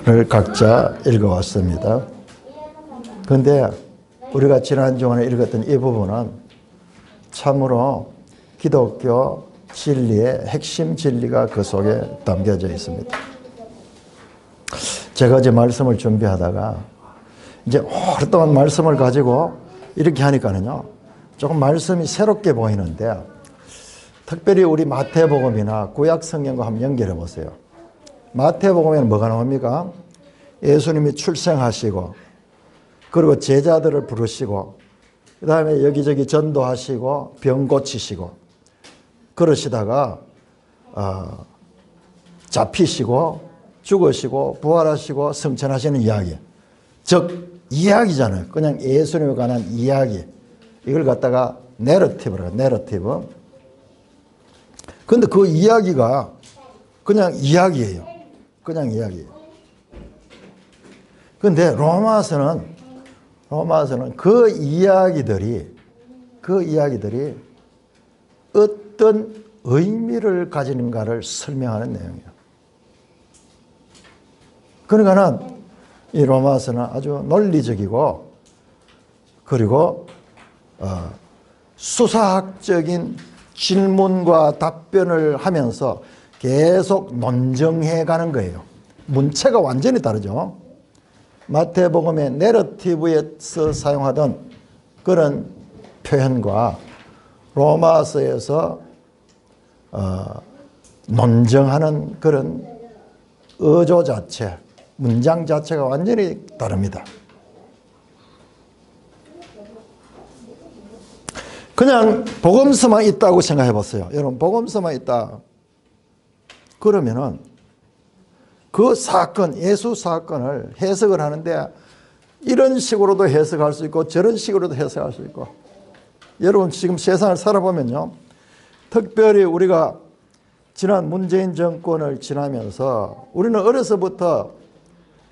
4장까지를 각자 읽어왔습니다. 그런데 우리가 지난 주간에 읽었던 이 부분은 참으로 기독교 진리의 핵심 진리가 그 속에 담겨져 있습니다. 제가 이제 말씀을 준비하다가 이제 오랫동안 말씀을 가지고 이렇게 하니까는요, 조금 말씀이 새롭게 보이는데, 특별히 우리 마태복음이나 구약 성경과 한번 연결해 보세요. 마태복음에는 뭐가 나옵니까? 예수님이 출생하시고, 그리고 제자들을 부르시고, 그 다음에 여기저기 전도하시고, 병 고치시고, 그러시다가 잡히시고, 죽으시고, 부활하시고, 승천하시는 이야기. 즉 이야기잖아요. 그냥 예수님에 관한 이야기. 이걸 갖다가 내러티브라고, 내러티브. 근데 그 이야기가 그냥 이야기예요. 그냥 이야기예요. 근데 로마서는 그 이야기들이 어떤 의미를 가지는가를 설명하는 내용이에요. 그러니까는 이 로마서는 아주 논리적이고, 그리고 수사학적인 질문과 답변을 하면서 계속 논증해 가는 거예요. 문체가 완전히 다르죠. 마태복음의 내러티브에서 사용하던 그런 표현과 로마서에서 논증하는 그런 어조 자체, 문장 자체가 완전히 다릅니다. 그냥 복음서만 있다고 생각해 보세요. 여러분, 복음서만 있다. 그러면은 그 사건, 예수 사건을 해석을 하는데 이런 식으로도 해석할 수 있고 저런 식으로도 해석할 수 있고. 여러분, 지금 세상을 살아보면요, 특별히 우리가 지난 문재인 정권을 지나면서 우리는 어려서부터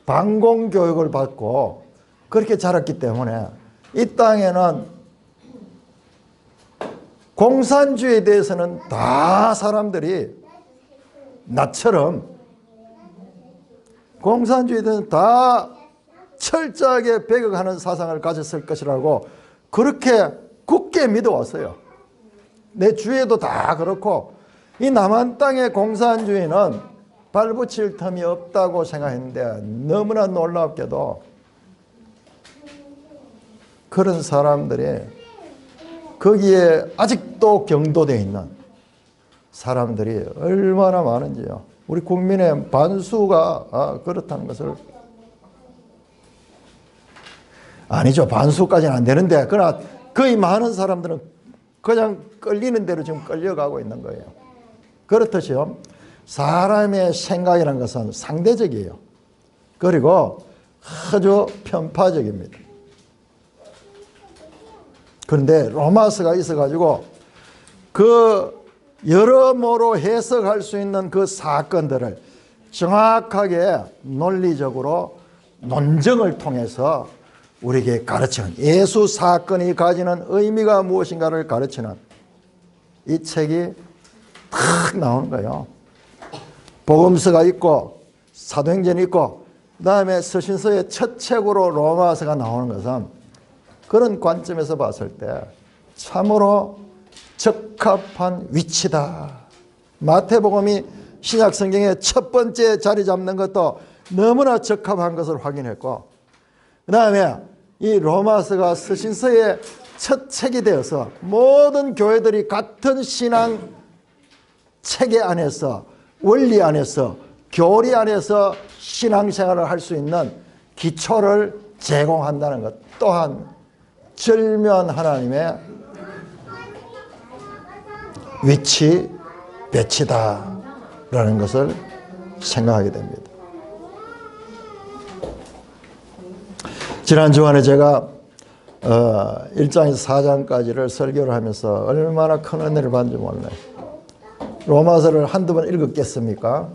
반공교육을 받고 그렇게 자랐기 때문에 이 땅에는 공산주의에 대해서는 다 사람들이 나처럼 공산주의에 대해서는 다 철저하게 배격하는 사상을 가졌을 것이라고 그렇게 굳게 믿어왔어요. 내 주위에도 다 그렇고, 이 남한 땅의 공산주의는 발붙일 틈이 없다고 생각했는데 너무나 놀랍게도 그런 사람들이 거기에 아직도 경도되어 있는 사람들이 얼마나 많은지요. 우리 국민의 반수가 그렇다는 것을, 아니죠, 반수까지는 안 되는데, 그러나 거의 많은 사람들은 그냥 끌리는 대로 지금 끌려가고 있는 거예요. 그렇듯이요, 사람의 생각이라는 것은 상대적이에요. 그리고 아주 편파적입니다. 그런데 로마서가 있어가지고 그 여러모로 해석할 수 있는 그 사건들을 정확하게 논리적으로 논증을 통해서 우리에게 가르치는, 예수 사건이 가지는 의미가 무엇인가를 가르치는 이 책이 탁 나오는 거예요. 복음서가 있고 사도행전이 있고 그 다음에 서신서의 첫 책으로 로마서가 나오는 것은 그런 관점에서 봤을 때 참으로 적합한 위치다. 마태복음이 신약 성경의 첫 번째 자리 잡는 것도 너무나 적합한 것을 확인했고, 그 다음에 이 로마서가 서신서의 첫 책이 되어서 모든 교회들이 같은 신앙 체계 안에서, 원리 안에서, 교리 안에서 신앙생활을 할 수 있는 기초를 제공한다는 것 또한 절묘한 하나님의 위치, 배치다라는 것을 생각하게 됩니다. 지난 주간에 제가 1장에서 4장까지를 설교를 하면서 얼마나 큰 은혜를 받는지 몰라요. 로마서를 한두 번 읽었겠습니까?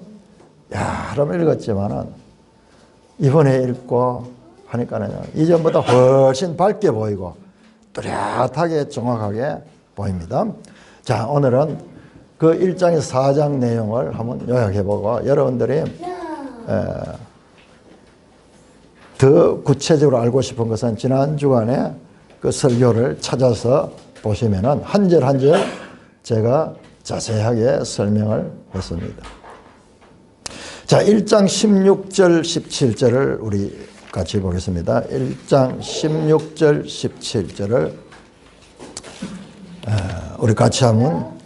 여러 번 읽었지만은 이번에 읽고 하니까는 이전보다 훨씬 밝게 보이고 뚜렷하게 정확하게 보입니다. 자, 오늘은 그 1장에서 4장 내용을 한번 요약해보고 여러분들이 더 구체적으로 알고 싶은 것은 지난 주간에 그 설교를 찾아서 보시면은 한 절 한 절 제가 자세하게 설명을 했습니다. 자, 1장 16절 17절을 우리 같이 보겠습니다. 1장 16절 17절을 우리 같이 한번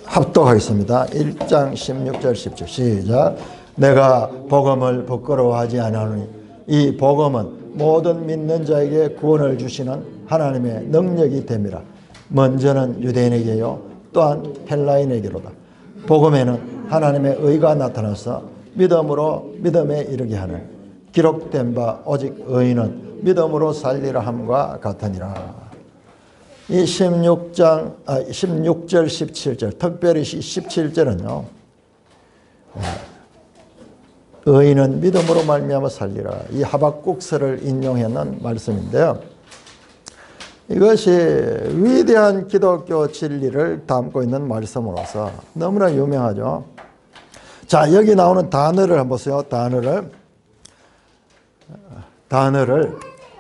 합독하겠습니다. 1장 16절 17절 시작. 내가 복음을 부끄러워하지 않으니 이 복음은 모든 믿는 자에게 구원을 주시는 하나님의 능력이 됨이라. 먼저는 유대인에게요 또한 헬라인에게로다. 복음에는 하나님의 의가 나타나서 믿음으로 믿음에 이르게 하는 기록된 바 오직 의인은 믿음으로 살리라 함과 같으니라. 이 16절 17절 특별히 17절은요 의인은 믿음으로 말미암아 살리라. 이 하박국서를 인용하는 말씀인데요. 이것이 위대한 기독교 진리를 담고 있는 말씀으로서 너무나 유명하죠. 자, 여기 나오는 단어를 한번 보세요. 단어를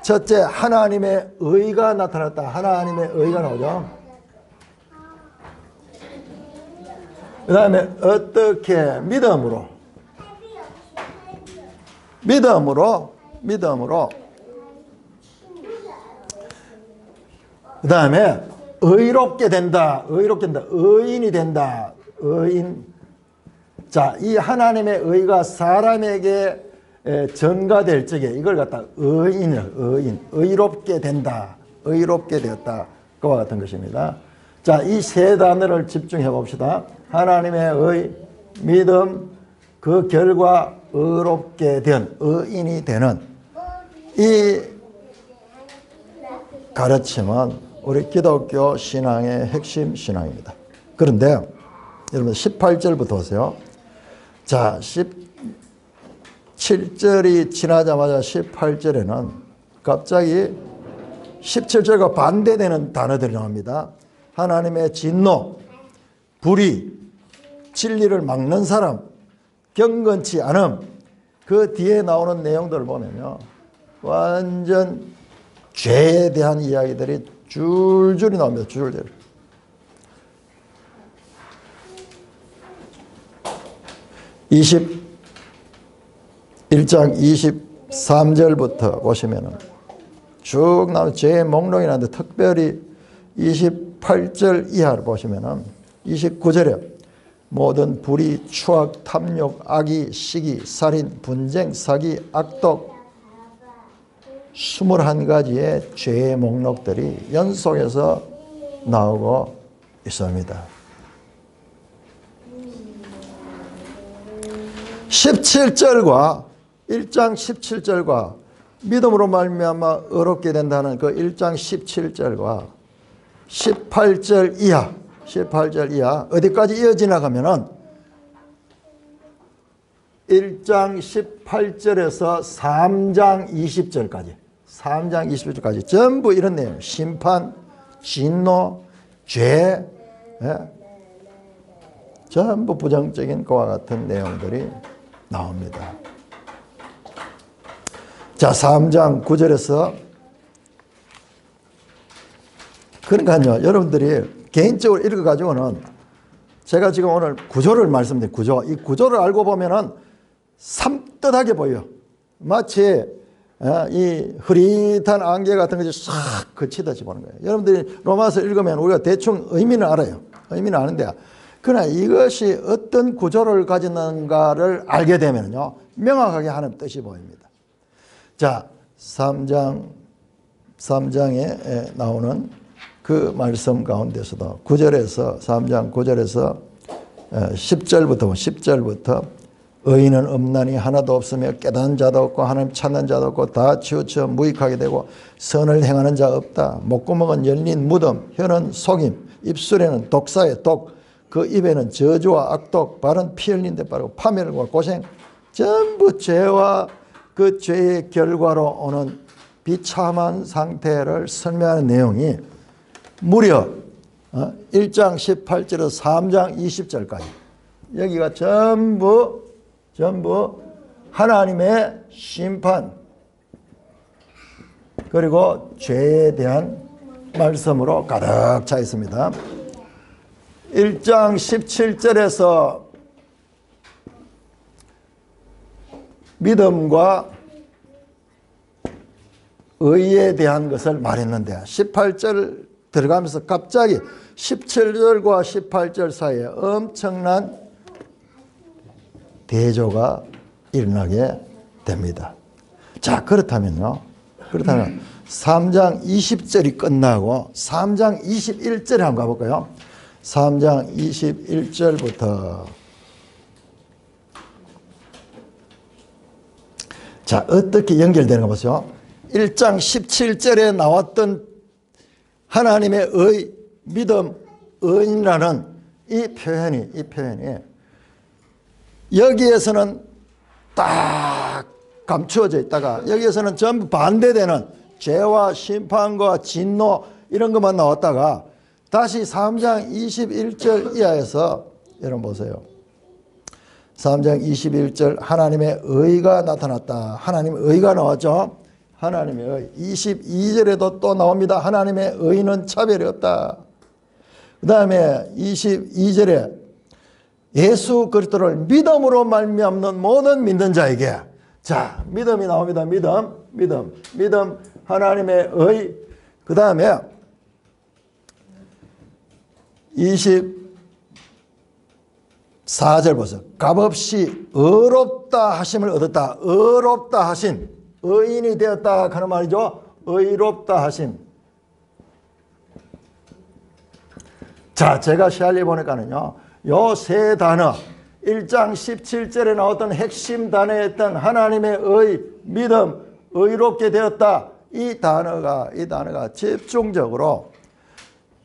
첫째 하나님의 의가 나타났다. 하나님의 의가 나오죠. 그 다음에 어떻게 믿음으로 그 다음에 의롭게 된다. 의인이 된다. 의인. 자, 이 하나님의 의가 사람에게 전가될 적에 이걸 갖다 의인, 의롭게 된다. 의롭게 되었다. 그와 같은 것입니다. 자, 이 세 단어를 집중해 봅시다. 하나님의 의, 믿음, 그 결과 의롭게 된, 의인이 되는 이 가르침은 우리 기독교 신앙의 핵심 신앙입니다. 그런데 여러분 18절부터 보세요. 자, 17절이 지나자마자 18절에는 갑자기 17절과 반대되는 단어들이 나옵니다. 하나님의 진노, 불의, 진리를 막는 사람, 경건치 않음. 그 뒤에 나오는 내용들을 보면요 완전 죄에 대한 이야기들이 줄줄이 나옵니다. 줄줄이. (21장 23절부터) 보시면은 쭉 나오는 죄의 목록이 나오는데 특별히 28절 이하를 보시면은 29절에 모든 불의, 추악, 탐욕, 악의, 시기, 살인, 분쟁, 사기, 악독 21가지의 죄의 목록들이 연속해서 나오고 있습니다. 17절과 1장 17절과 믿음으로 말미암아 의롭게 된다는 그 1장 17절과 18절 이하 어디까지 이어지나 가면은 1장 18절에서 3장 20절까지 전부 이런 내용, 심판, 진노, 죄, 전부 부정적인 것과 같은 내용들이 나옵니다. 자, 3장 9절에서 그러니까요 여러분들이 개인적으로 읽어가지고는 제가 지금 오늘 구조를 말씀드린 이 구조를 알고 보면은 산뜻하게 보여요. 마치 이 흐릿한 안개 같은 것이 싹 거치듯이 보는 거예요. 여러분들이 로마서 읽으면 우리가 대충 의미는 알아요. 의미는 아는데 그러나 이것이 어떤 구조를 가졌는가를 알게 되면요 명확하게 하는 뜻이 보입니다. 자, 3장에 나오는 그 말씀 가운데서도 3장 9절에서 10절부터 의인은 없나니 하나도 없으며 깨닫는 자도 없고 하나님 찾는 자도 없고 다 치우쳐 무익하게 되고 선을 행하는 자 없다. 목구멍은 열린 무덤, 혀는 속임, 입술에는 독사의 독, 그 입에는 저주와 악독, 발은 피 흘린 데 빠르고 파멸과 고생, 전부 죄와 그 죄의 결과로 오는 비참한 상태를 설명하는 내용이 무려 1장 18절에서 3장 20절까지. 여기가 전부 하나님의 심판 그리고 죄에 대한 말씀으로 가득 차 있습니다. 1장 17절에서 믿음과 의에 대한 것을 말했는데 18절 들어가면서 갑자기 17절과 18절 사이에 엄청난 대조가 일어나게 됩니다. 자, 그렇다면 3장 20절이 끝나고 3장 21절에 한번 가볼까요? 3장 21절부터 자, 어떻게 연결되는가 보세요. 1장 17절에 나왔던 하나님의 의, 믿음, 의인이라는 이 표현이 여기에서는 딱 감추어져 있다가 여기에서는 전부 반대되는 죄와 심판과 진노 이런 것만 나왔다가 다시 3장 21절 이하에서 여러분 보세요. 3장 21절 하나님의 의가 나타났다. 하나님의 의가 나왔죠. 하나님의 의. 22절에도 또 나옵니다. 하나님의 의는 차별이 없다. 그 다음에 22절에 예수 그리스도를 믿음으로 말미암는 모든 믿는 자에게 자, 믿음이 나옵니다. 믿음 하나님의 의. 그 다음에 24절 보세요. 값없이 의롭다 하심을 얻었다. 의롭다 하심. 의인이 되었다 하는 말이죠. 의롭다 하심. 자, 제가 시알리 보니까는요, 요 세 단어, 1장 17절에 나왔던 핵심 단어였던 하나님의 의, 믿음, 의롭게 되었다. 이 단어가 집중적으로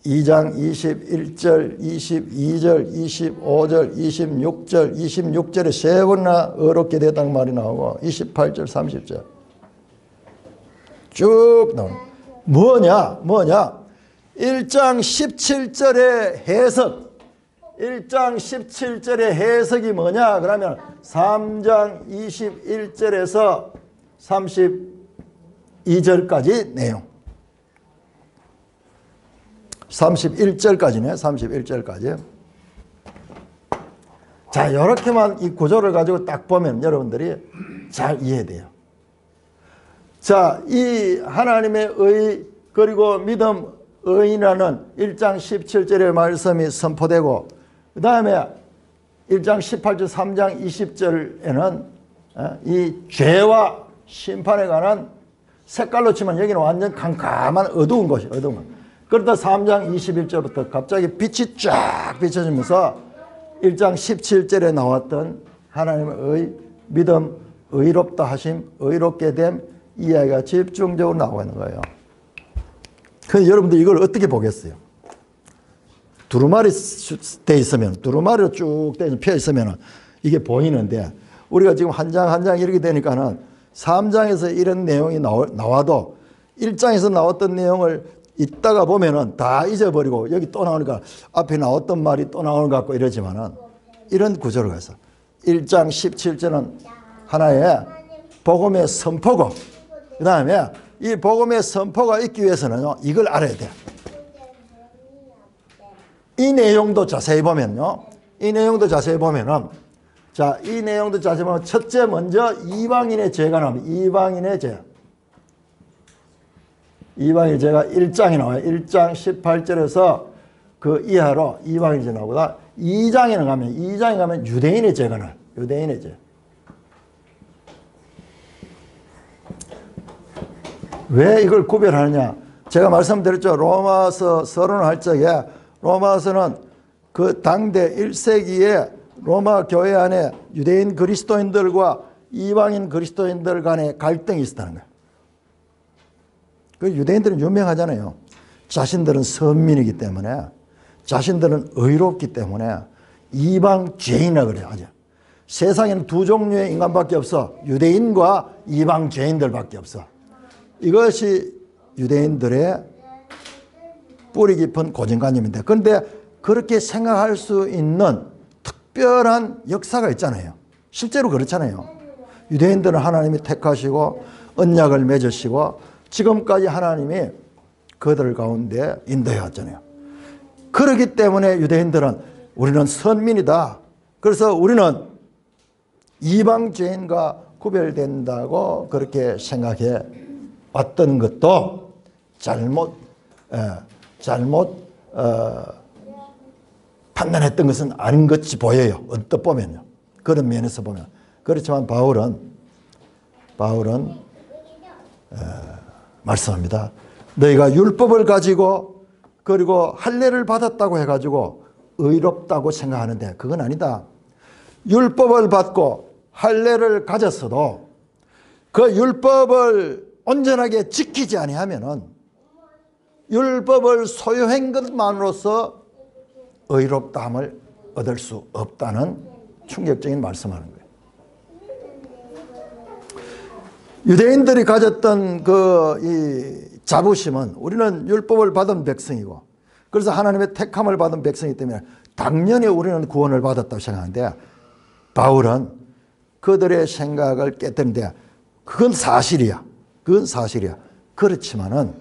2장 21절, 22절, 25절, 26절, 26절에 세 번이나 의롭게 되었다는 말이 나오고 28절, 30절 쭉 나옵니다. 뭐냐? 1장 17절의 해석 1장 17절의 해석이 뭐냐? 그러면 3장 21절에서 32절까지 내용 31절까지네. 31절까지. 자, 이렇게만 이 구조를 가지고 딱 보면 여러분들이 잘 이해돼요. 자, 이 하나님의 의 그리고 믿음 의인이라는 1장 17절의 말씀이 선포되고 그 다음에 1장 18절 3장 20절에는 이 죄와 심판에 관한 색깔로 치면 여기는 완전 캄캄한 어두운 것이 어두운 것. 그러다 3장 21절부터 갑자기 빛이 쫙 비춰지면서 1장 17절에 나왔던 하나님의 의, 믿음, 의롭다 하심, 의롭게 됨 이야기가 집중적으로 나오고 있는 거예요. 그래서 여러분들 이걸 어떻게 보겠어요? 두루마리 돼 있으면, 두루마리로 쭉 펴 있으면 이게 보이는데 우리가 지금 한 장 한 장 이렇게 되니까는 3장에서 이런 내용이 나와도 1장에서 나왔던 내용을 이따가 보면은 다 잊어버리고 여기 또 나오니까 앞에 나왔던 말이 또 나오는 것 같고 이러지만은 이런 구조를 가서 1장 17절은 하나의 복음의 선포고 그 다음에 이 복음의 선포가 있기 위해서는요 이걸 알아야 돼요. 이 내용도 자세히 보면요 이 내용도 자세히 보면은 자, 이 내용도 자세히 보면 첫째 먼저 이방인의 죄가 나옵니다. 이방인의 죄. 이방인의 죄가 1장에 나와요. 1장 18절에서 그 이하로 이방인의 죄 나오고 2장에 가면 유대인의 죄가 나와요. 유대인의 죄. 왜 이걸 구별하느냐? 제가 말씀드렸죠. 로마서 서론을 할 적에 로마서는 그 당대 1세기에 로마 교회 안에 유대인 그리스도인들과 이방인 그리스도인들 간의 갈등이 있었다는 거예요. 그 유대인들은 유명하잖아요. 자신들은 선민이기 때문에 자신들은 의롭기 때문에 이방 죄인이라고 그래요. 세상에는 두 종류의 인간밖에 없어. 유대인과 이방 죄인들밖에 없어. 이것이 유대인들의 뿌리 깊은 고정관념인데, 그런데 그렇게 생각할 수 있는 특별한 역사가 있잖아요. 실제로 그렇잖아요. 유대인들은 하나님이 택하시고 언약을 맺으시고 지금까지 하나님이 그들 가운데 인도해 왔잖아요. 그렇기 때문에 유대인들은 우리는 선민이다. 그래서 우리는 이방 죄인과 구별된다고 그렇게 생각해 왔던 것도 잘못 판단했던 것은 아닌 것이 보여요. 언뜻 보면요. 그런 면에서 보면. 그렇지만 바울은 말씀합니다. 너희가 율법을 가지고 그리고 할례를 받았다고 해가지고 의롭다고 생각하는데 그건 아니다. 율법을 받고 할례를 가졌어도 그 율법을 온전하게 지키지 아니하면은 율법을 소유한 것만으로서 의롭다함을 얻을 수 없다는 충격적인 말씀하는 거예요. 유대인들이 가졌던 이 자부심은 우리는 율법을 받은 백성이고 그래서 하나님의 택함을 받은 백성이기 때문에 당연히 우리는 구원을 받았다고 생각하는데 바울은 그들의 생각을 깨뜨리는데 그건 사실이야. 그건 사실이야. 그렇지만은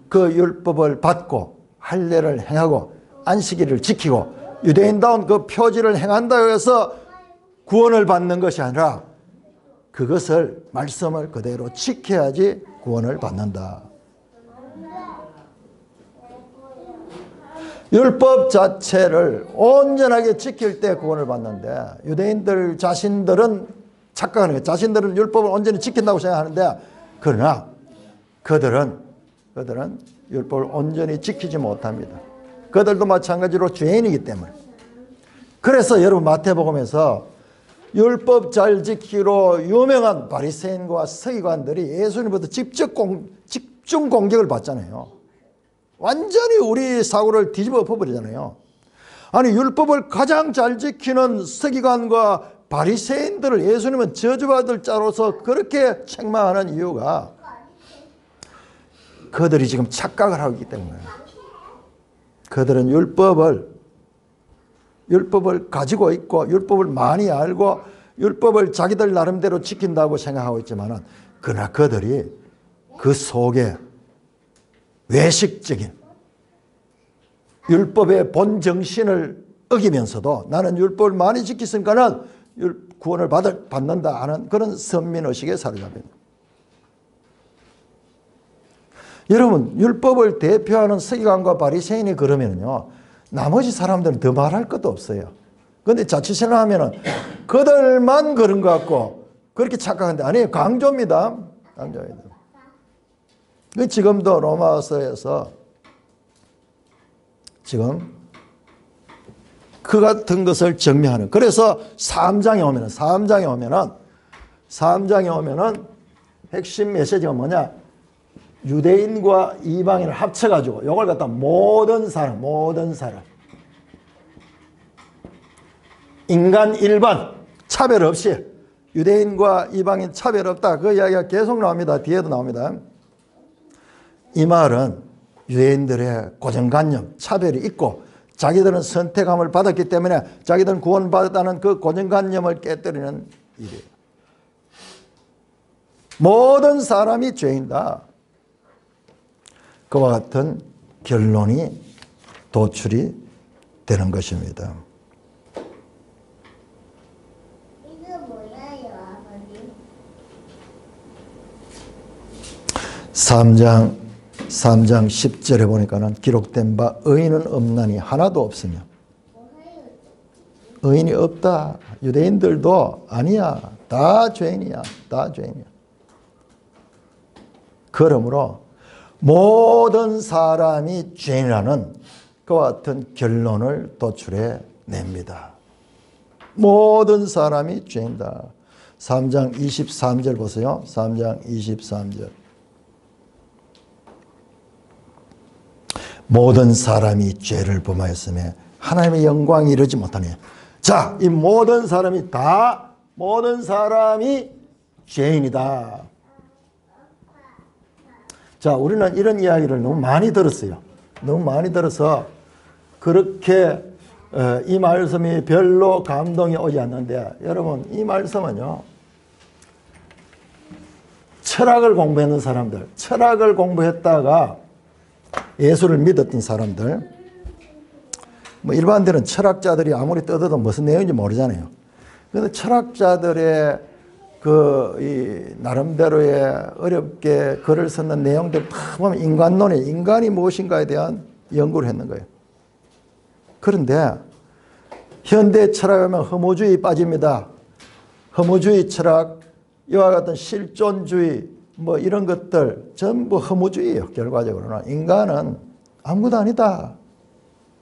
그 율법을 받고 할례를 행하고 안식일을 지키고 유대인다운 그 표지를 행한다고 해서 구원을 받는 것이 아니라 그것을 말씀을 그대로 지켜야지 구원을 받는다. 율법 자체를 온전하게 지킬 때 구원을 받는데 유대인들 자신들은 착각하는 거예요. 자신들은 율법을 온전히 지킨다고 생각하는데 그러나 그들은 율법을 온전히 지키지 못합니다. 그들도 마찬가지로 죄인이기 때문에. 그래서 여러분 마태복음에서 율법 잘 지키로 유명한 바리새인과 서기관들이 예수님부터 집중 공격을 받잖아요. 완전히 우리 사고를 뒤집어 엎어버리잖아요. 아니 율법을 가장 잘 지키는 서기관과 바리새인들을 예수님은 저주받을 자로서 그렇게 책망하는 이유가 그들이 지금 착각을 하고 있기 때문에 그들은 율법을 가지고 있고 율법을 많이 알고 율법을 자기들 나름대로 지킨다고 생각하고 있지만 그러나 그들이 그 속에 외식적인 율법의 본 정신을 어기면서도 나는 율법을 많이 지켰으니까는 구원을 받는다 하는 그런 선민의식에 사로잡힙니다. 여러분 율법을 대표하는 서기관과 바리새인이 그러면요 나머지 사람들은 더 말할 것도 없어요. 그런데 자칫 생각하면 그들만 그런 것 같고 그렇게 착각하는데 아니에요. 강조입니다. 강조입니다. 지금도 로마서에서 지금 그 같은 것을 증명하는 그래서 3장에 오면은 핵심 메시지가 뭐냐? 유대인과 이방인을 합쳐가지고 이걸 갖다 모든 사람 인간 일반 차별 없이 유대인과 이방인 차별 없다. 그 이야기가 계속 나옵니다. 뒤에도 나옵니다. 이 말은 유대인들의 고정관념, 차별이 있고 자기들은 선택함을 받았기 때문에 자기들은 구원받았다는 그 고정관념을 깨뜨리는 일이에요. 모든 사람이 죄인다. 그와 같은 결론이 도출이 되는 것입니다. 이거 뭐예요, 아버님? 3장 10절에 보니까는 기록된 바 의인은 없나니 하나도 없으며 의인이 없다. 유대인들도 아니야. 다 죄인이야. 다 죄인이야. 그러므로 모든 사람이 죄인이라는 그와 같은 결론을 도출해 냅니다. 모든 사람이 죄인다. 3장 23절 보세요. 3장 23절. 모든 사람이 죄를 범하였으며 하나님의 영광이 이르지 못하니. 자, 이 모든 사람이 죄인이다. 자, 우리는 이런 이야기를 너무 많이 들었어요. 너무 많이 들어서 그렇게 이 말씀이 별로 감동이 오지 않는데, 여러분 이 말씀은요, 철학을 공부했는 사람들, 철학을 공부했다가 예수를 믿었던 사람들, 뭐 일반들은 철학자들이 아무리 떠들어도 무슨 내용인지 모르잖아요. 그런데 철학자들의 이 나름대로의 어렵게 글을 썼는 내용들 다 보면 인간론에, 인간이 무엇인가에 대한 연구를 했는 거예요. 그런데 현대 철학에 보면 허무주의 빠집니다. 허무주의 철학, 이와 같은 실존주의, 뭐 이런 것들 전부 허무주의예요. 결과적으로는 인간은 아무것도 아니다,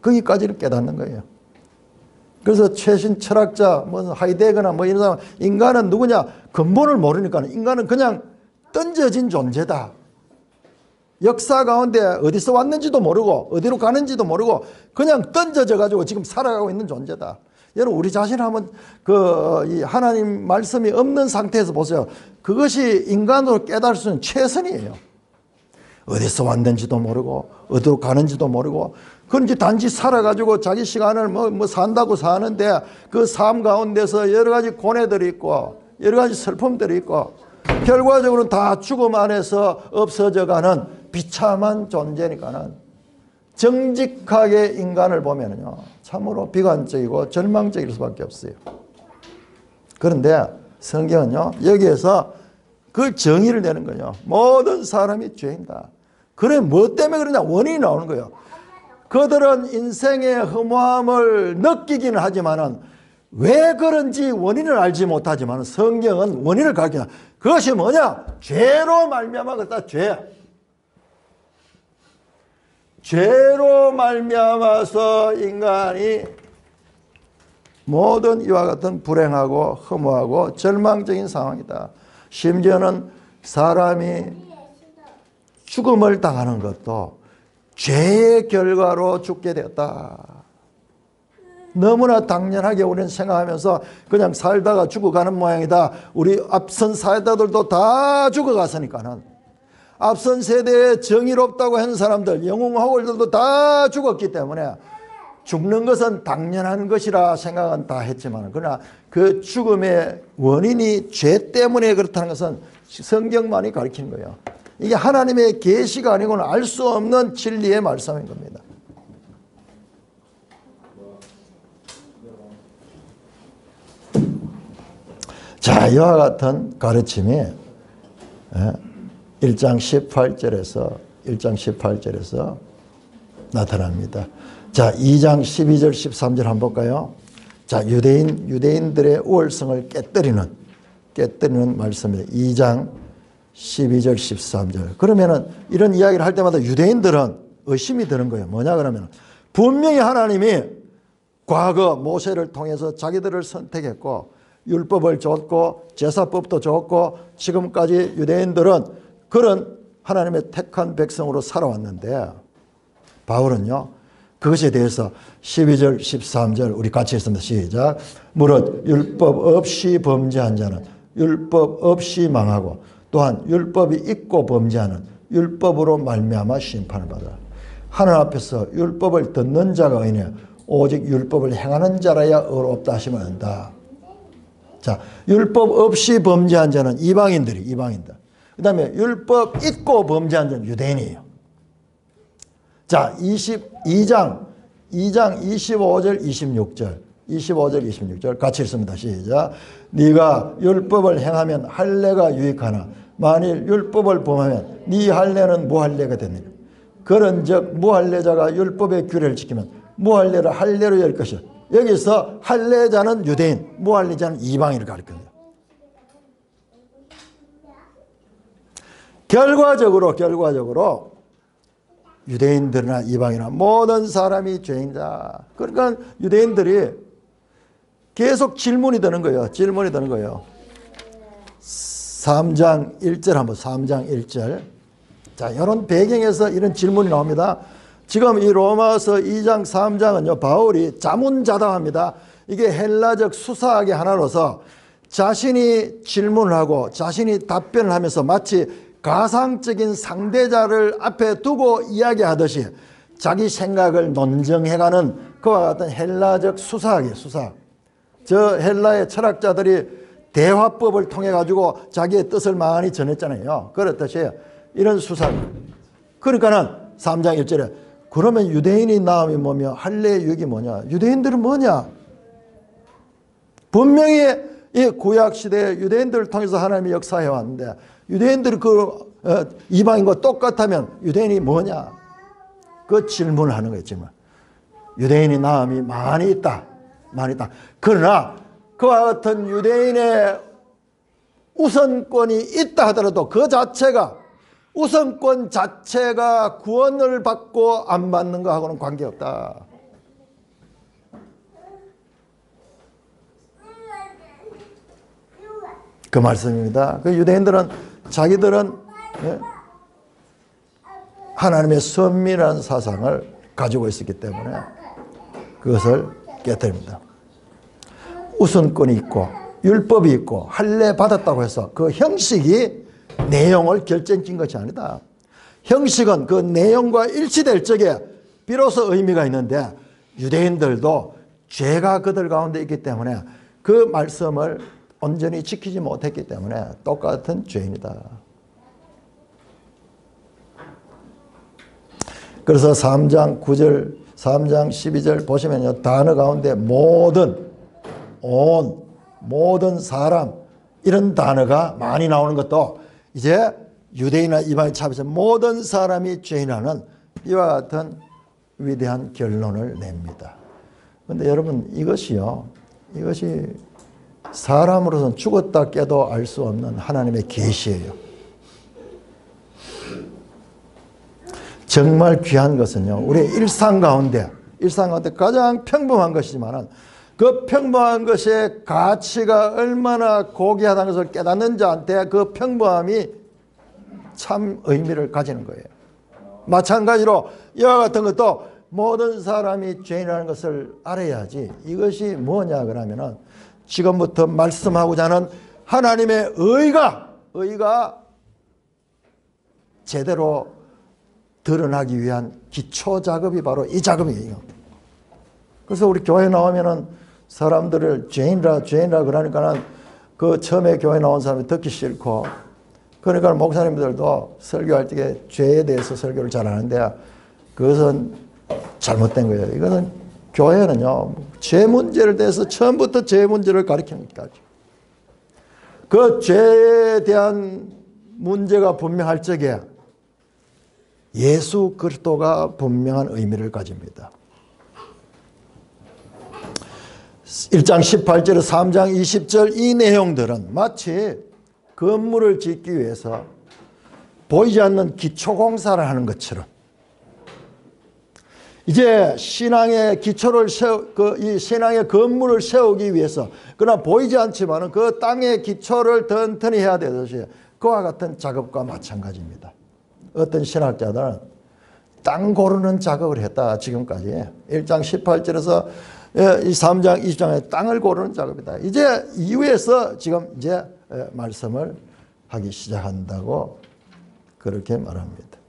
거기까지를 깨닫는 거예요. 그래서 최신 철학자, 뭐 하이데거나 뭐 이런 사람, 인간은 누구냐? 근본을 모르니까 인간은 그냥 던져진 존재다. 역사 가운데 어디서 왔는지도 모르고 어디로 가는지도 모르고 그냥 던져져 가지고 지금 살아가고 있는 존재다. 여러분 우리 자신을 한번 이 하나님 말씀이 없는 상태에서 보세요. 그것이 인간으로 깨달을 수 있는 최선이에요. 어디서 왔는지도 모르고 어디로 가는지도 모르고, 그런지 단지 살아가지고 자기 시간을 뭐 산다고 사는데 그 삶 가운데서 여러 가지 고뇌들이 있고 여러 가지 슬픔들이 있고 결과적으로는 다 죽음 안에서 없어져가는 비참한 존재니까는 정직하게 인간을 보면은요, 참으로 비관적이고 절망적일 수밖에 없어요. 그런데 성경은요, 여기에서 그 정의를 내는 거예요. 모든 사람이 죄인다. 그래, 뭐 때문에 그러냐? 원인이 나오는 거예요. 그들은 인생의 허무함을 느끼기는 하지만은 왜 그런지 원인을 알지 못하지만 성경은 원인을 가르친다. 그것이 뭐냐? 죄로 말미암아 그렇다. 죄로 말미암아서 인간이 모든 이와 같은 불행하고 허무하고 절망적인 상황이다. 심지어는 사람이 죽음을 당하는 것도 죄의 결과로 죽게 되었다. 너무나 당연하게 우리는 생각하면서 그냥 살다가 죽어가는 모양이다. 우리 앞선 사회자들도 다 죽어갔으니까는, 앞선 세대에 정의롭다고 하는 사람들, 영웅하고들도 다 죽었기 때문에 죽는 것은 당연한 것이라 생각은 다 했지만, 그러나 그 죽음의 원인이 죄 때문에 그렇다는 것은 성경만이 가르치는 거예요. 이게 하나님의 계시가 아니고는 알 수 없는 진리의 말씀인 겁니다. 자, 이와 같은 가르침이 1장 18절에서 나타납니다. 자, 2장 12절 13절 한번 볼까요? 자, 유대인들의 우월성을 깨뜨리는 말씀입니다. 2장 12절 13절. 그러면은 이런 이야기를 할 때마다 유대인들은 의심이 드는 거예요. 뭐냐 그러면, 분명히 하나님이 과거 모세를 통해서 자기들을 선택했고 율법을 줬고 제사법도 줬고 지금까지 유대인들은 그런 하나님의 택한 백성으로 살아왔는데, 바울은요 그것에 대해서 12절 13절 우리 같이 했습니다. 시작. 무릇 율법 없이 범죄한 자는 율법 없이 망하고 또한 율법이 있고 범죄하는 율법으로 말미암아 심판을 받아. 하늘 앞에서 율법을 듣는 자가 의인이야. 오직 율법을 행하는 자라야 의롭다 하시면 한다. 자, 율법 없이 범죄한 자는 이방인들. 그 다음에 율법 있고 범죄한 자는 유대인이에요. 자, 2장 25절 26절 같이 읽습니다. 시작. 네가 율법을 행하면 할례가 유익하나 만일 율법을 범하면 네 할례는 무할례가 되느니라. 그런즉 무할례자가 율법의 규례를 지키면 무할례를 할례로 열 것이야. 여기서 할례자는 유대인, 무할례자는 이방인을 가리킵니다. 결과적으로 유대인들이나 이방이나 모든 사람이 죄인이다. 그러니까 유대인들이 계속 질문이 되는 거예요. 3장 1절 한번 3장 1절. 자, 이런 배경에서 이런 질문이 나옵니다. 지금 이 로마서 2장 3장은요 바울이 자문자답합니다. 이게 헬라적 수사학의 하나로서 자신이 질문을 하고 자신이 답변을 하면서 마치 가상적인 상대자를 앞에 두고 이야기하듯이 자기 생각을 논증해가는 그와 같은 헬라적 수사학이에요. 수사학. 저 헬라의 철학자들이 대화법을 통해 가지고 자기의 뜻을 많이 전했잖아요. 그렇듯이 이런 수사학. 그러니까는 3장 1절에 그러면 유대인이 나음이 뭐며 할례의 유익이 뭐냐? 유대인들은 뭐냐? 분명히 이 구약시대에 유대인들을 통해서 하나님이 역사해 왔는데 유대인들이 그 이방인과 똑같다면 유대인이 뭐냐? 그 질문을 하는 거예요. 질문. 유대인이 나음이 많이 있다. 많이 있다. 그러나 그와 같은 유대인의 우선권이 있다 하더라도 그 자체가 우선권 자체가 구원을 받고 안 받는 거하고는 관계없다. 그 말씀입니다. 그 유대인들은 자기들은 하나님의 선미라는 사상을 가지고 있었기 때문에 그것을 깨뜨립니다. 우선권이 있고 율법이 있고 할례 받았다고 해서 그 형식이 내용을 결정짓는 것이 아니다. 형식은 그 내용과 일치될 적에 비로소 의미가 있는데 유대인들도 죄가 그들 가운데 있기 때문에 그 말씀을 온전히 지키지 못했기 때문에 똑같은 죄인이다. 그래서 3장 9절, 3장 12절 보시면요. 단어 가운데 모든, 온, 모든 사람 이런 단어가 많이 나오는 것도 이제 유대인이나 이방인 차별해서 모든 사람이 죄인하는 이와 같은 위대한 결론을 냅니다. 그런데 여러분 이것이요. 이것이 사람으로서는 죽었다 깨도 알 수 없는 하나님의 계시예요. 정말 귀한 것은요. 우리의 일상 가운데 가장 평범한 것이지만 그 평범한 것의 가치가 얼마나 고귀하다는 것을 깨닫는 자한테 그 평범함이 참 의미를 가지는 거예요. 마찬가지로 이와 같은 것도 모든 사람이 죄인이라는 것을 알아야지. 이것이 뭐냐 그러면은 지금부터 말씀하고자 하는 하나님의 의가 제대로 드러나기 위한 기초 작업이 바로 이 작업이에요. 그래서 우리 교회 나오면은 사람들을 죄인이라 그러니까는 그 처음에 교회 나온 사람이 듣기 싫고 그러니까 목사님들도 설교할 때 죄에 대해서 설교를 잘 하는데 그것은 잘못된 거예요. 이거는 교회는요, 죄 문제를 대해서 처음부터 죄 문제를 가르치는 것까지. 그 죄에 대한 문제가 분명할 적에 예수 그리스도가 분명한 의미를 가집니다. 1장 18절에 3장 20절 이 내용들은 마치 건물을 짓기 위해서 보이지 않는 기초공사를 하는 것처럼 이제 신앙의 기초를 이 신앙의 건물을 세우기 위해서 그러나 보이지 않지만 그 땅의 기초를 튼튼히 해야 되듯이 그와 같은 작업과 마찬가지입니다. 어떤 신학자들은 땅 고르는 작업을 했다. 지금까지 1장 18절에서 3장 20장에 땅을 고르는 작업이다. 이제 이후에서 지금 이제 말씀을 하기 시작한다고 그렇게 말합니다.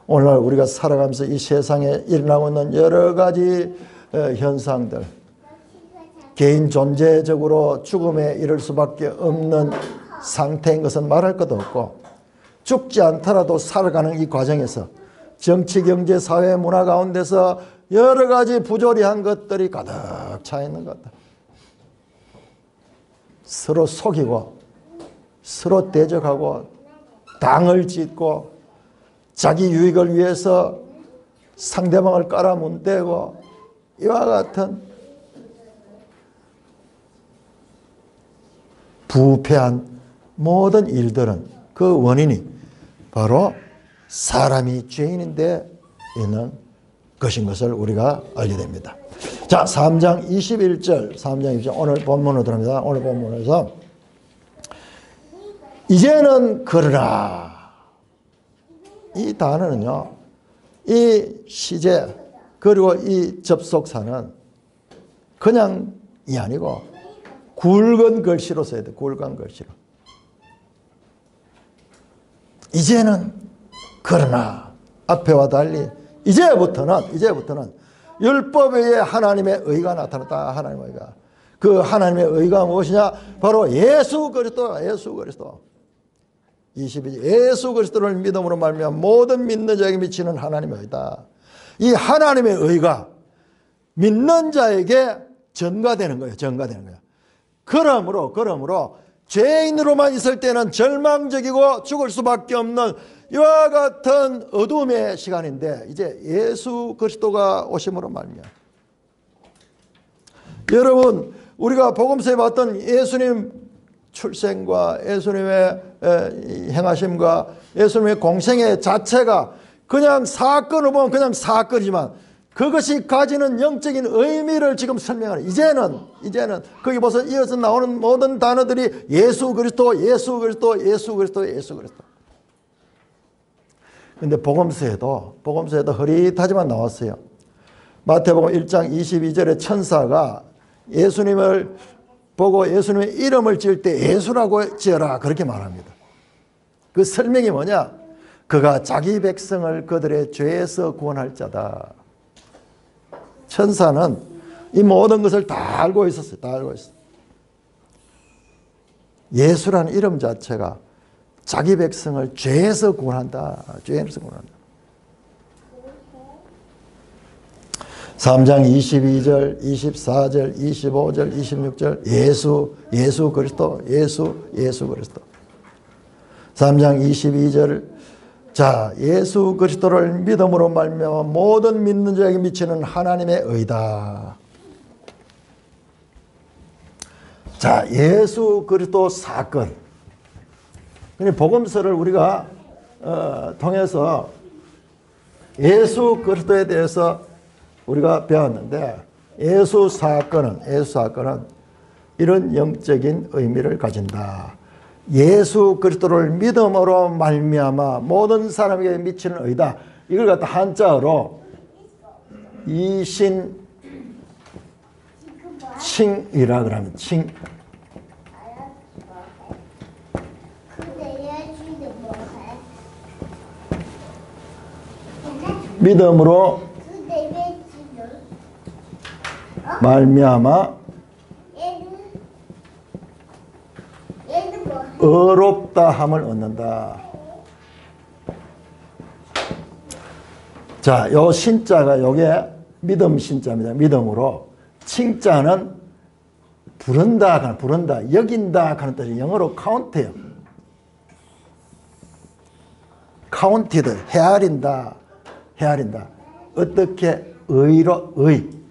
오늘날 우리가 살아가면서 이 세상에 일어나고 있는 여러 가지 현상들, 개인 존재적으로 죽음에 이를 수밖에 없는 상태인 것은 말할 것도 없고 죽지 않더라도 살아가는 이 과정에서 정치, 경제, 사회, 문화 가운데서 여러 가지 부조리한 것들이 가득 차 있는 것다. 서로 속이고 서로 대적하고 당을 짓고 자기 유익을 위해서 상대방을 깔아문대고 이와 같은 부패한 모든 일들은 그 원인이 바로 사람이 죄인인데 있는 것인 것을 우리가 알게 됩니다. 자, 3장 21절, 3장 21절 오늘 본문으로 들어갑니다. 오늘 본문에서 이제는 그러나 이 단어는요, 이 시제 그리고 이 접속사는 그냥이 아니고 굵은 글씨로 써야 돼. 굵은 글씨로. 이제는 그러나 앞에와 달리 이제부터는 율법에 의해 하나님의 의가 나타났다. 하나님의 의가. 그 하나님의 의가 무엇이냐? 바로 예수 그리스도. 22절 예수 그리스도를 믿음으로 말미암아 모든 믿는 자에게 미치는 하나님의 의다. 이 하나님의 의가 믿는 자에게 전가되는 거예요. 그러므로 죄인으로만 있을 때는 절망적이고 죽을 수밖에 없는 이와 같은 어둠의 시간인데 이제 예수 그리스도가 오심으로 말미암아 여러분 우리가 복음서에 봤던 예수님 출생과 예수님의 행하심과 예수님의 공생애 자체가 그냥 사건을 보면 그냥 사건이지만 그것이 가지는 영적인 의미를 지금 설명하는 이제는 거기 벌써 이어서 나오는 모든 단어들이 예수 그리스도. 근데 복음서에도 흐릿하지만 나왔어요. 마태복음 1장 22절에 천사가 예수님을 보고 예수님의 이름을 지을 때 예수라고 지어라 그렇게 말합니다. 그 설명이 뭐냐? 그가 자기 백성을 그들의 죄에서 구원할 자다. 천사는 이 모든 것을 다 알고 있었어요. 예수라는 이름 자체가 자기 백성을 죄에서 구원한다. 3장 22절, 24절, 25절, 26절 예수 그리스도. 3장 22절 자 예수 그리스도를 믿음으로 말미암아 모든 믿는 자에게 미치는 하나님의 의다. 자 예수 그리스도 사건. 복음서를 우리가 통해서 예수 그리스도에 대해서 우리가 배웠는데 예수 사건은 이런 영적인 의미를 가진다. 예수 그리스도를 믿음으로 말미암아 모든 사람에게 미치는 의다. 이걸 갖다 한자어로 이신칭이라 그러면 칭. 믿음으로 말미암아 의롭다함을 얻는다. 자, 요 신자가 요게 믿음 신자입니다. 믿음으로 칭자는 부른다, 여긴다 하는 뜻이 영어로 카운트예요. 카운티드, 헤아린다. 어떻게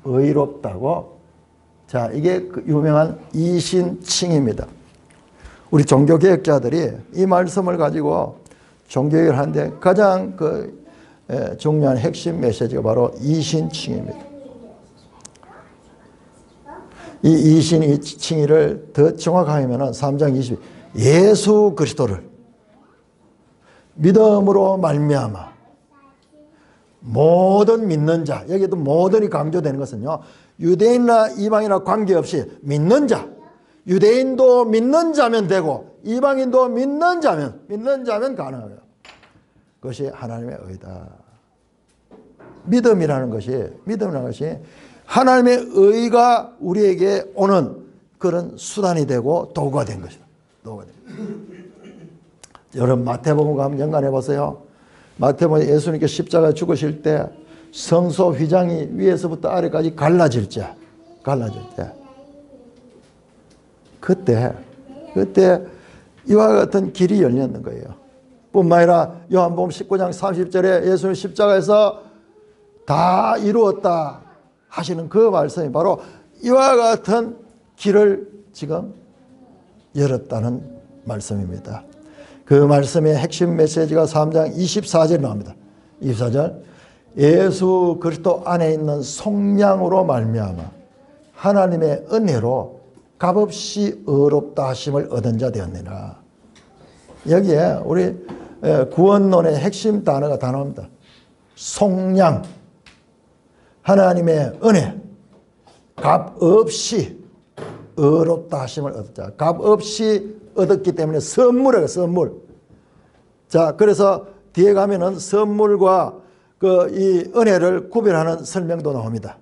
의롭다고? 자, 이게 그 유명한 이신칭입니다. 우리 종교개혁자들이 이 말씀을 가지고 종교개혁을 하는데 가장 중요한 핵심 메시지가 바로 이신칭입니다. 이 이신칭의를 더 정확하게 하면 3장 20 예수 그리스도를 믿음으로 말미암아 모든 믿는 자, 여기도 모든이 강조되는 것은요 유대인이나 이방인이나 관계없이 믿는 자, 유대인도 믿는 자면 되고 이방인도 믿는 자면 가능해요. 그것이 하나님의 의다. 믿음이라는 것이 하나님의 의가 우리에게 오는 그런 수단이 되고 도구가 된 것이다. 여러분 마태복음 한번 연관해 보세요. 마태복음 예수님께서 십자가에 죽으실 때 성소 휘장이 위에서부터 아래까지 갈라질 때 그때 이와 같은 길이 열렸는 거예요. 뿐만 아니라 요한복음 19장 30절에 예수님 십자가에서 다 이루었다 하시는 그 말씀이 바로 이와 같은 길을 지금 열었다는 말씀입니다. 그 말씀의 핵심 메시지가 3장 24절에 나옵니다. 24절 예수 그리스도 안에 있는 속량으로 말미암아 하나님의 은혜로 값없이 의롭다 하심을 얻은 자 되었느니라. 여기에 우리 구원론의 핵심 단어가 다 나옵니다. 속량, 하나님의 은혜, 값없이 의롭다 하심을 얻었다. 값없이 얻었기 때문에 선물이에요, 선물. 자, 그래서 뒤에 가면은 선물과 이 은혜를 구별하는 설명도 나옵니다.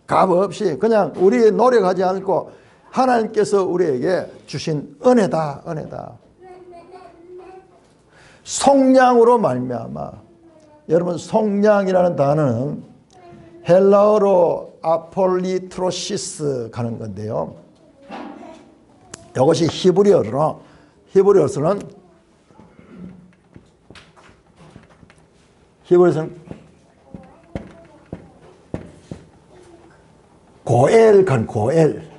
값 없이 그냥 우리 노력하지 않고 하나님께서 우리에게 주신 은혜다, 은혜다. 속량으로 말미암아. 여러분, 속량이라는 단어는 헬라어로 아폴리트로시스 가는 건데요. 이것이 히브리어로는 고엘 간 고엘.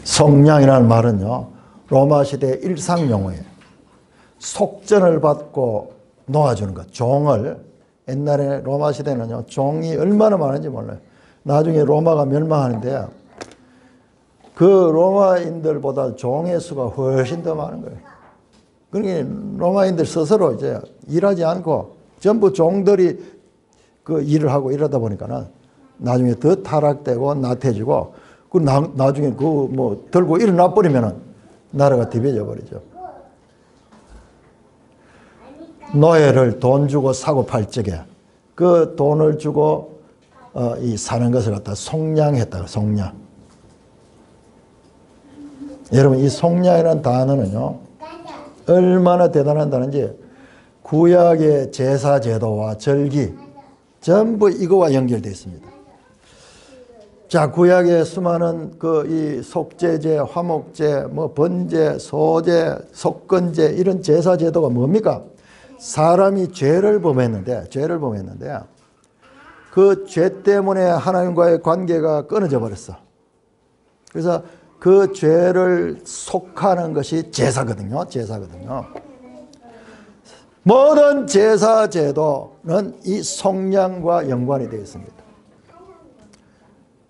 속량이라는 말은요, 로마 시대 일상 용어예요. 속전을 받고 놓아주는 것. 종을, 옛날에 로마 시대는요, 종이 얼마나 많은지 몰라요. 나중에 로마가 멸망하는데 그 로마인들보다 종의 수가 훨씬 더 많은 거예요. 그러니까 로마인들 스스로 이제 일하지 않고 전부 종들이 그 일을 하고 이러다 보니까는 나중에 더 타락되고 나태해지고 그 나중에 그 뭐 들고 일어나 버리면은 나라가 뒤벼져 버리죠. 노예를 돈 주고 사고 팔 적에 그 돈을 주고 이 사는 것을 갖다 속량했다. 속량. 여러분, 이 속량이라는 단어는요, 얼마나 대단한 단어인지 구약의 제사 제도와 절기 전부 이거와 연결되어 있습니다. 자, 구약의 수많은 이 속죄제, 화목제, 뭐 번제, 소제, 속건제 이런 제사 제도가 뭡니까? 사람이 죄를 범했는데 그 죄 때문에 하나님과의 관계가 끊어져 버렸어. 그래서 그 죄를 속하는 것이 제사거든요. 모든 제사 제도는 이 속량과 연관이 되어 있습니다.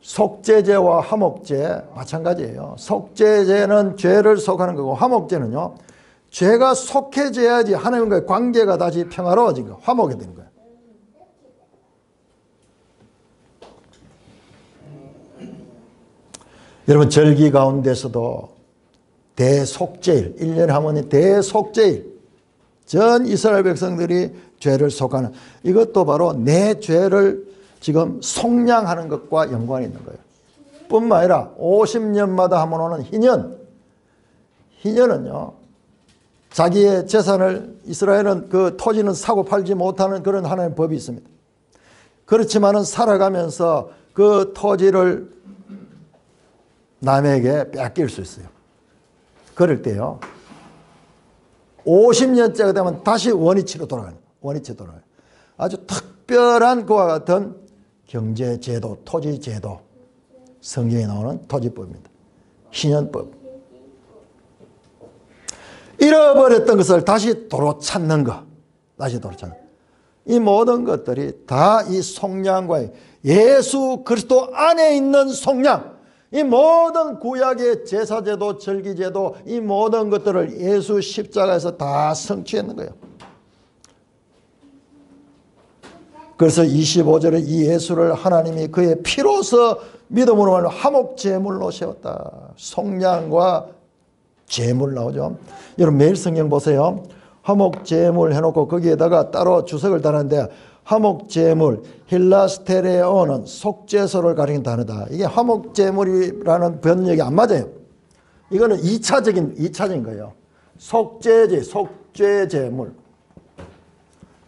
속죄제와 화목제 마찬가지예요. 속죄제는 죄를 속하는 거고 화목제는요, 죄가 속해져야지 하나님과의 관계가 다시 평화로워진 거예요. 화목이 되는 거예요. 여러분, 절기 가운데서도 대속죄일, 1년에 한 번이 대속죄일, 전 이스라엘 백성들이 죄를 속하는, 이것도 바로 내 죄를 지금 속량하는 것과 연관이 있는 거예요. 뿐만 아니라 50년마다 한 번 오는 희년은요, 자기의 재산을, 이스라엘은 그 토지는 사고 팔지 못하는 그런 하나님의 법이 있습니다. 그렇지만은 살아가면서 그 토지를 남에게 뺏길 수 있어요. 그럴 때요, 50년째가 되면 다시 원위치로 돌아가요. 아주 특별한 그와 같은 경제제도, 토지제도, 성경에 나오는 토지법입니다. 희년법. 잃어버렸던 것을 다시 도로 찾는 것. 이 모든 것들이 다 이 속량과의 예수 그리스도 안에 있는 속량, 이 모든 구약의 제사제도, 절기제도, 이 모든 것들을 예수 십자가에서 다 성취했는 거예요. 그래서 25절에 이 예수를 하나님이 그의 피로서 믿음으로 말하는 화목제물로 세웠다. 속량과 제물 나오죠. 여러분, 매일 성경 보세요. 화목제물 해놓고 거기에다가 따로 주석을 달았는데, 화목제물, 힐라스테레오는 속죄소를 가리킨 단어다. 이게 화목제물이라는 번역이 안 맞아요. 이거는 2차적인 거예요. 속죄제물.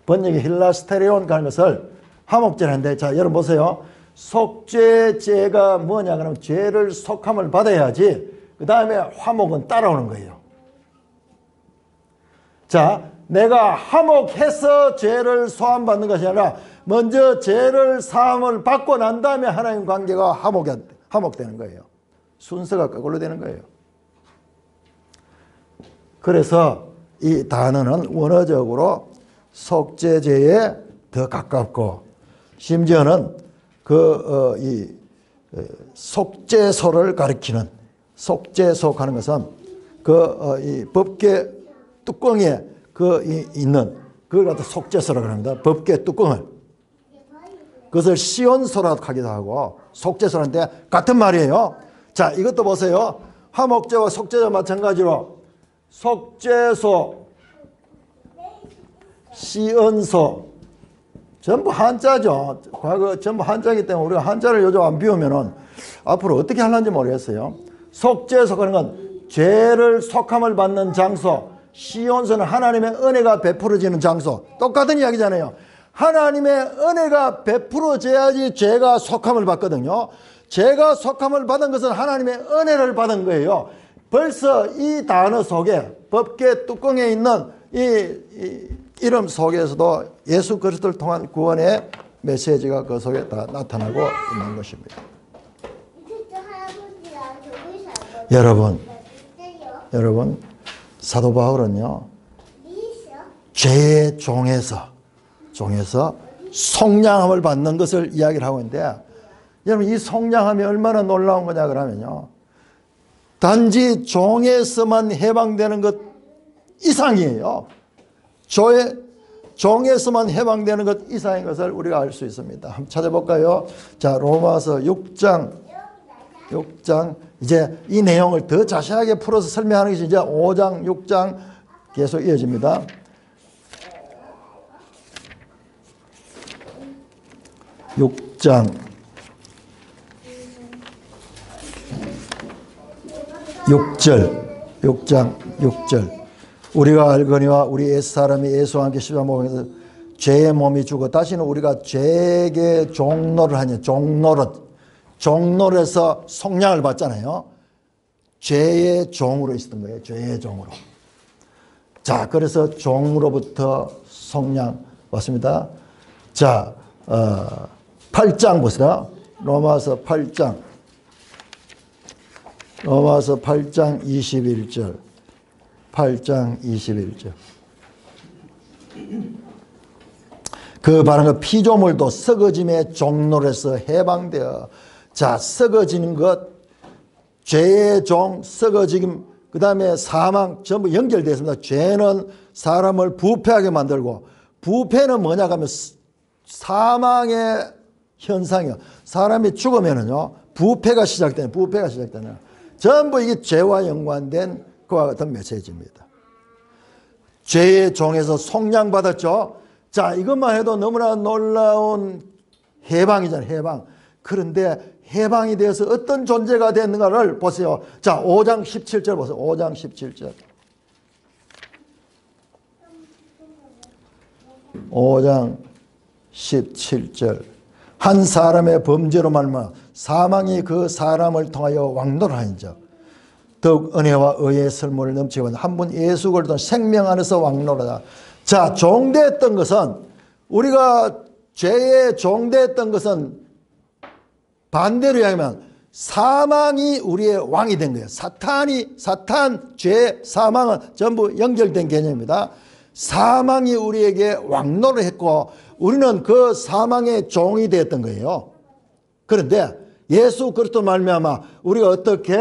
번역이 힐라스테레온 가는 것을 화목제라는데, 자, 여러분 보세요. 속죄제가 뭐냐 그러면 죄를 속함을 받아야지 그 다음에 화목은 따라오는 거예요. 자, 내가 화목해서 죄를 소환받는 것이 아니라 먼저 죄를 사함을 받고 난 다음에 하나님 관계가 화목되는 거예요. 순서가 그걸로 되는 거예요. 그래서 이 단어는 원어적으로 속죄제에 더 가깝고, 심지어는 이 속죄소를 가리키는, 속죄소 하는 것은 이 법궤 뚜껑에 있는 그걸 갖다 속죄소라고 합니다. 법궤 뚜껑을. 그것을 시온소라고 하기도 하고 속죄소라는데 같은 말이에요. 자, 이것도 보세요. 화목제와 속죄제와 마찬가지로 속죄소, 시은소 전부 한자죠. 과거 전부 한자이기 때문에 우리가 한자를 요즘 안 비우면은 앞으로 어떻게 하는지 모르겠어요. 속죄소 그런 건 죄를 속함을 받는 장소, 시온소는 하나님의 은혜가 베풀어지는 장소. 똑같은 이야기잖아요. 하나님의 은혜가 베풀어져야지 죄가 속함을 받거든요. 죄가 속함을 받은 것은 하나님의 은혜를 받은 거예요. 벌써 이 단어 속에 법궤 뚜껑에 있는 이 이름 속에서도 예수 그리스도를 통한 구원의 메시지가 그 속에 다 나타나고 있는 것입니다. 여러분 사도 바울은요 죄의 종에서 속량함을 받는 것을 이야기를 하고 있는데, 여러분 이 속량함이 얼마나 놀라운 거냐 그러면요, 단지 종에서만 해방되는 것 이상이에요. 종에서만 해방되는 것 이상인 것을 우리가 알 수 있습니다. 한번 찾아볼까요? 자, 로마서 6장 이제 이 내용을 더 자세하게 풀어서 설명하는 것이 이제 5장 6장 계속 이어집니다. 6장 6절 우리가 알거니와 우리 옛사람이 예수와 함께 십자가 못 박혀서 죄의 몸이 죽어 다시는 우리가 죄의 종노를 하냐. 종노릇에서 속량을 받잖아요. 죄의 종으로 있었던 거예요. 죄의 종으로. 자, 그래서 종으로부터 속량 왔습니다. 자, 8장 보세요. 로마서 8장 21절. 8장 21절. 그 바른 피조물도 썩어짐의 종로에서 해방되어, 자, 썩어지는 것, 죄의 종, 썩어짐, 그 다음에 사망 전부 연결되어 있습니다. 죄는 사람을 부패하게 만들고, 부패는 뭐냐 하면 사망의 현상이요. 사람이 죽으면은요 부패가 시작되는. 전부 이게 죄와 연관된 그와 같은 메시지입니다. 죄의 종에서 속량받았죠. 자, 이것만 해도 너무나 놀라운 해방이잖아요. 해방. 그런데 해방이 되어서 어떤 존재가 됐는가를 보세요. 자, 5장 17절 보세요. 5장 17절. 5장 17절. 한 사람의 범죄로 말미암아 사망이 그 사람을 통하여 왕노라하니라. 더욱 은혜와 의의 설문을 넘치게 받는 한 분 예수 그리스도 생명 안에서 왕노라다. 자, 종되었던 것은, 우리가 죄의 종되었던 것은 반대로 이야기하면 사망이 우리의 왕이 된 거예요. 사탄, 죄, 사망은 전부 연결된 개념입니다. 사망이 우리에게 왕노를 했고 우리는 그 사망의 종이 되었던 거예요. 그런데 예수 그리스도 말미암아 우리가 어떻게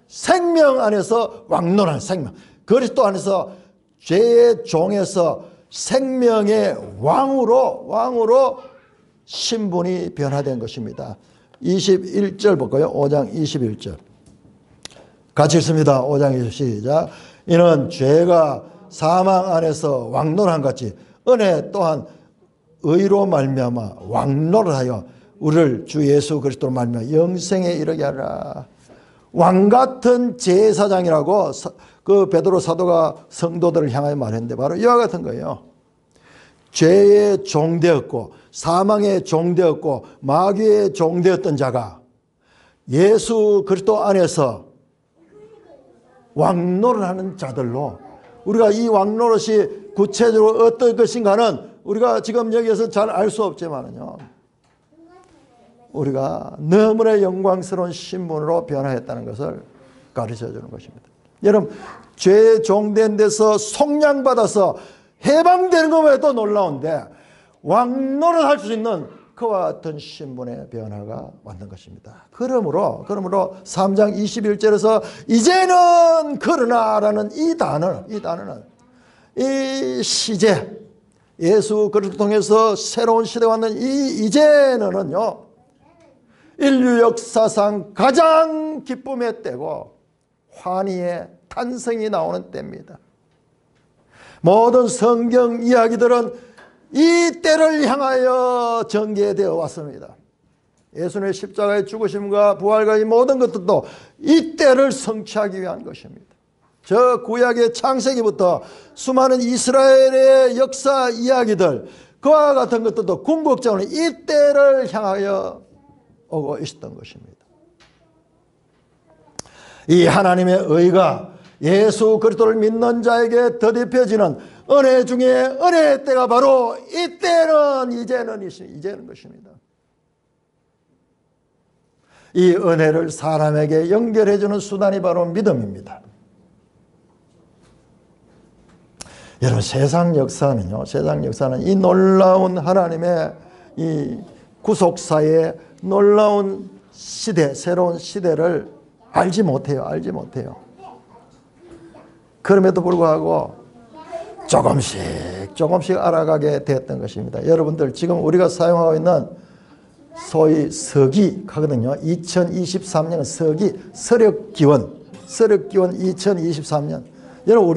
생명 안에서 왕노란 생명, 그리스도 안에서 죄의 종에서 생명의 왕으로 신분이 변화된 것입니다. 21절 볼까요? 5장 21절 같이 읽습니다. 5장 20 시작. 이는 죄가 사망 안에서 왕노란 같이 은혜 또한 의로 말미암아 왕노를 하여 우리를 주 예수 그리스도로 말미암아 영생에 이르게 하라. 왕같은 제사장이라고 그 베드로 사도가 성도들을 향하여 말했는데 바로 이와 같은 거예요. 죄의 종되었고 사망의 종되었고 마귀의 종되었던 자가 예수 그리스도 안에서 왕노를 하는 자들로, 우리가 이 왕노릇이 구체적으로 어떤 것인가는 우리가 지금 여기에서 잘 알 수 없지만은요, 우리가 너무나 영광스러운 신분으로 변화했다는 것을 가르쳐 주는 것입니다. 여러분, 죄의 종된 데서 속량받아서 해방되는 것만 해도 놀라운데 왕노를 할 수 있는 그와 같은 신분의 변화가 왔는 것입니다. 그러므로 3장 21절에서 이제는 그러나라는 이 단어는 이 시제, 예수 그리스도 통해서 새로운 시대가 왔는 이 이제는요 인류 역사상 가장 기쁨의 때고 환희의 탄생이 나오는 때입니다. 모든 성경 이야기들은 이 때를 향하여 전개되어 왔습니다. 예수님의 십자가의 죽으심과 부활과 이 모든 것들도 이 때를 성취하기 위한 것입니다. 저 구약의 창세기부터 수많은 이스라엘의 역사 이야기들, 그와 같은 것들도 궁극적으로 이 때를 향하여 오고 있었던 것입니다. 이 하나님의 의가 예수 그리스도를 믿는 자에게 덧입혀지는 은혜 중에 은혜의 때가 바로 이 때는 이제는 것입니다. 이 은혜를 사람에게 연결해주는 수단이 바로 믿음입니다. 여러분, 세상 역사는 이 놀라운 하나님의 이 구속사의 놀라운 시대, 새로운 시대를 알지 못해요. 그럼에도 불구하고 조금씩 알아가게 되었던 것입니다. 여러분들, 지금 우리가 사용하고 있는 소위 서기하거든요. 2023년은 서력기원 2023년. 여러분,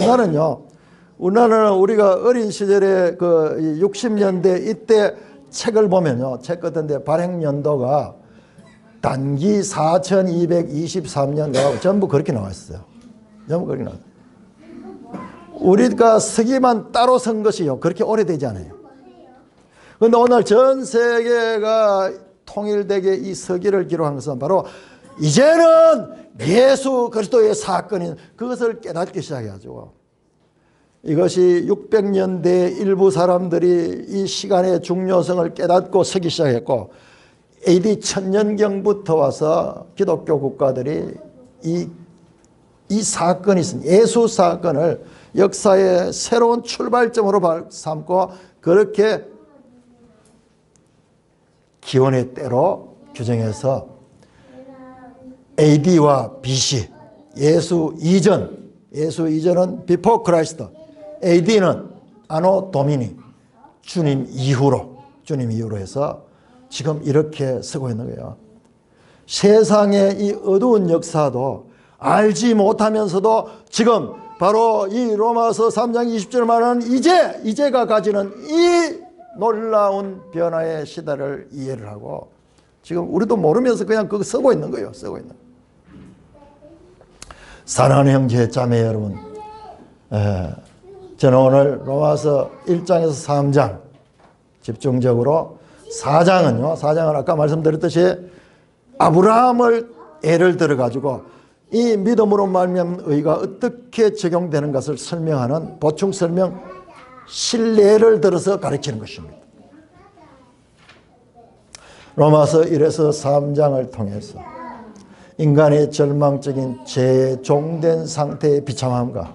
우리나라는 우리가 어린 시절에 그 60년대 이때 책을 보면요. 책 같은데 발행연도가 단기 4223년가 전부 그렇게 나왔어요. 우리가 서기만 따로 쓴 것이요. 그렇게 오래되지 않아요. 그런데 오늘 전 세계가 통일되게 이 서기를 기록한 것은 바로 이제는 예수 그리스도의 사건인 그것을 깨닫기 시작해가지고, 이것이 600년대 일부 사람들이 이 시간의 중요성을 깨닫고 서기 시작했고, AD 1000년경부터 와서 기독교 국가들이 이 사건이 있습니다. 예수 사건을 역사의 새로운 출발점으로 삼고 그렇게 기원의 때로 규정해서 AD와 BC, 예수 이전은 Before Christ, AD는 Anno Domini, 주님 이후로 해서 지금 이렇게 쓰고 있는 거예요. 세상의 이 어두운 역사도 알지 못하면서도 지금 바로 이 로마서 3장 20절을 말하는 이제가 가지는 이 놀라운 변화의 시대를 이해를 하고, 지금 우리도 모르면서 그냥 그거 쓰고 있는 거예요. 사랑하는 형제 자매 여러분, 저는 오늘 로마서 1장에서 3장 집중적으로 4장은 아까 말씀드렸듯이 아브라함을 예를 들어가지고 이 믿음으로 말미암은 의가 어떻게 적용되는 것을 설명하는 보충 설명 실례를 들어서 가르치는 것입니다. 로마서 1에서 3장을 통해서 인간의 절망적인 죄에 종된 상태의 비참함과,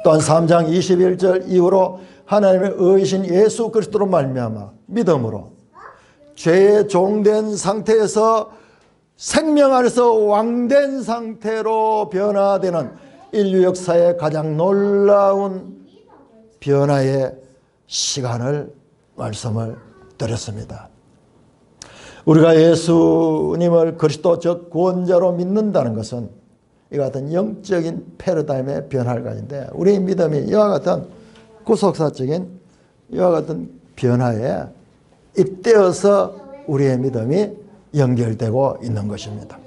또한 3장 21절 이후로 하나님의 의이신 예수 그리스도로 말미암아 믿음으로 죄에 종된 상태에서 생명 안에서 왕된 상태로 변화되는 인류 역사의 가장 놀라운 변화의 시간을 말씀을 드렸습니다. 우리가 예수님을 그리스도 즉 구원자로 믿는다는 것은 이와 같은 영적인 패러다임의 변화를 가진데, 우리의 믿음이 이와 같은 구속사적인 이와 같은 변화에 잇대어서 우리의 믿음이 연결되고 있는 것입니다.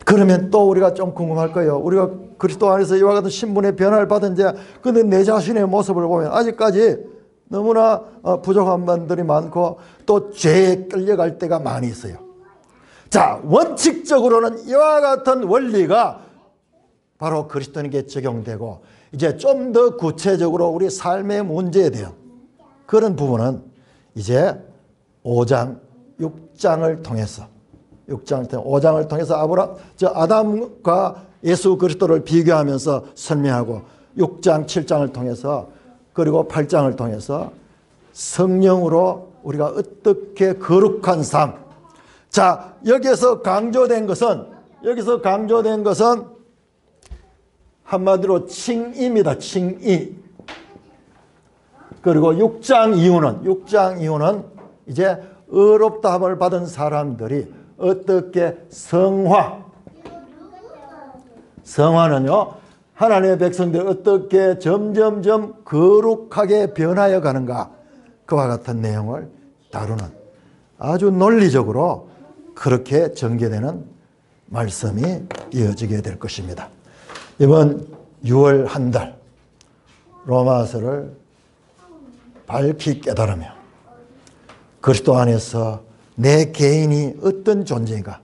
그러면 또 우리가 좀 궁금할 거예요. 우리가 그리스도 안에서 이와 같은 신분의 변화를 받은 자, 근데 내 자신의 모습을 보면 아직까지 너무나 부족한 분들이 많고 또 죄에 끌려갈 때가 많이 있어요. 자, 원칙적으로는 이와 같은 원리가 바로 그리스도인에게 적용되고, 이제 좀 더 구체적으로 우리 삶의 문제에 대한 그런 부분은 이제 5장, 6장을 통해서 5장을 통해서 아담과 예수 그리스도를 비교하면서 설명하고, 6장, 7장을 통해서, 그리고 8장을 통해서 성령으로 우리가 어떻게 거룩한 삶. 자, 여기서 강조된 것은 한마디로 칭의입니다. 칭의. 그리고 6장 이후는 이제 의롭다함을 받은 사람들이 어떻게 성화, 성화는요, 하나님의 백성들이 어떻게 점점점 거룩하게 변하여 가는가, 그와 같은 내용을 다루는 아주 논리적으로 그렇게 전개되는 말씀이 이어지게 될 것입니다. 이번 6월 한 달 로마서를 밝히 깨달으며 그리스도 안에서 내 개인이 어떤 존재인가,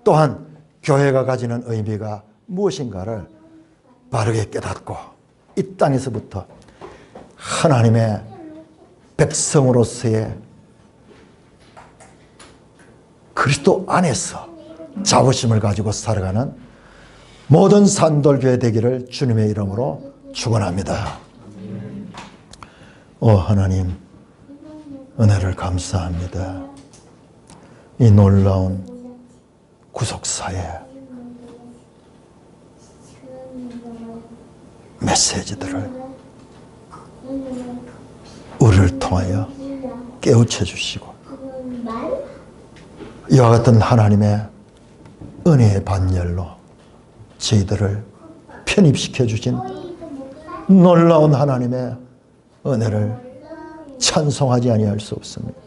또한 교회가 가지는 의미가 무엇인가를 바르게 깨닫고 이 땅에서부터 하나님의 백성으로서의 그리스도 안에서 자부심을 가지고 살아가는 모든 산돌교회 되기를 주님의 이름으로 축원합니다. 오 하나님, 은혜를 감사합니다. 이 놀라운 구속사의 메시지들을 우리를 통하여 깨우쳐 주시고 이와 같은 하나님의 은혜의 반열로 저희들을 편입시켜 주신 놀라운 하나님의 은혜를 찬송하지 아니할 수 없습니다.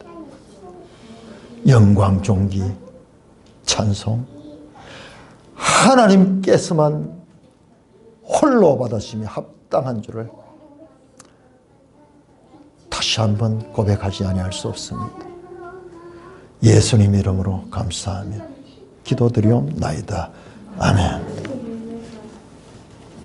영광, 존귀, 찬송 하나님께서만 홀로 받으심이 합당한 줄을 다시 한번 고백하지 아니할 수 없습니다. 예수님 이름으로 감사하며 기도드리옵나이다. 아멘.